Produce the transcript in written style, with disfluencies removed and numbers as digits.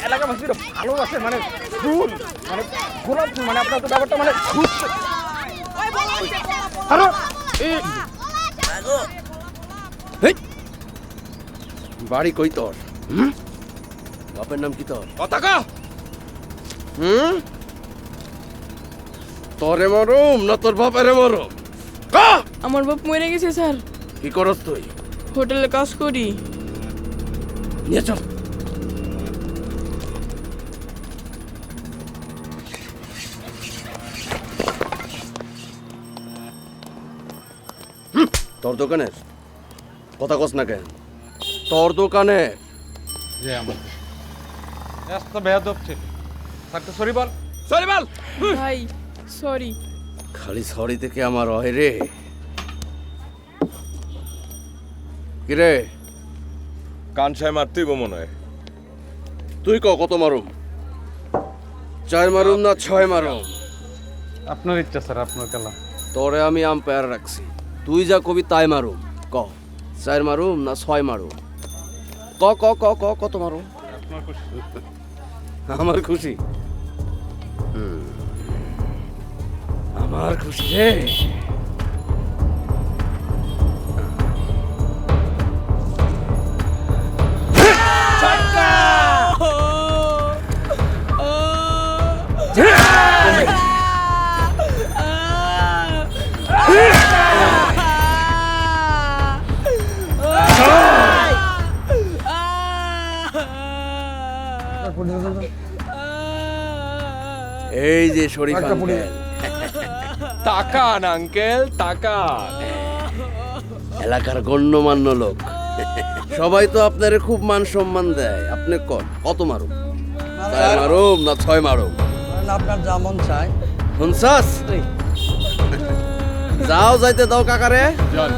এলাকা মানুষের ভালোবাসে মানে ফুল মানে গোলাপ ফুল মানে আপনার তো ব্যাপারটা মানে খুঁজছে বাড়ি কই তোর? বাপের নাম কি তোর? পতাকা তোরে মরুম না তোর বাপেরে মরুম? আমার বাপ মরে গেছে স্যার। কি করস তুই? হোটেলে কাজ করি। নিয়ে চল। তোর দোকানের কথা কস না কেন? তোর দোকানে যে আমার এত বেয়াদব ছিল থাকতে সরি বল সরি বল ভাই সরি। খালি সরি থেকে আমার হয় রে। কিরে কানসায় মারতেই মনে হয়। তুই কত মারুম? 4 মারুম না 6 মারুম? আপনার ইচ্ছা স্যার আপনার খেলা। তোরে আমি আম্পায়ার রাখছি, তুই যা কবি তাই মারুম। ক 4 মারুম না 6 মারুম? ক ক ক ক কত মারুম? আপনার খুশি। আমার খুশি। আমার খুশি রে। এই যে শরীফ আঙ্কেল, তাকান আঙ্কেল তাকান। এলাকার গণ্যমান্য লোক, সবাই তো আপনারে খুব মান সম্মান দেয়। আপনি কত মারুম? 4 মারুম না 6 মারুম? আপনার যা মন চায়। শুনছাস? যাও যাইতে দাও কাকারে। চল।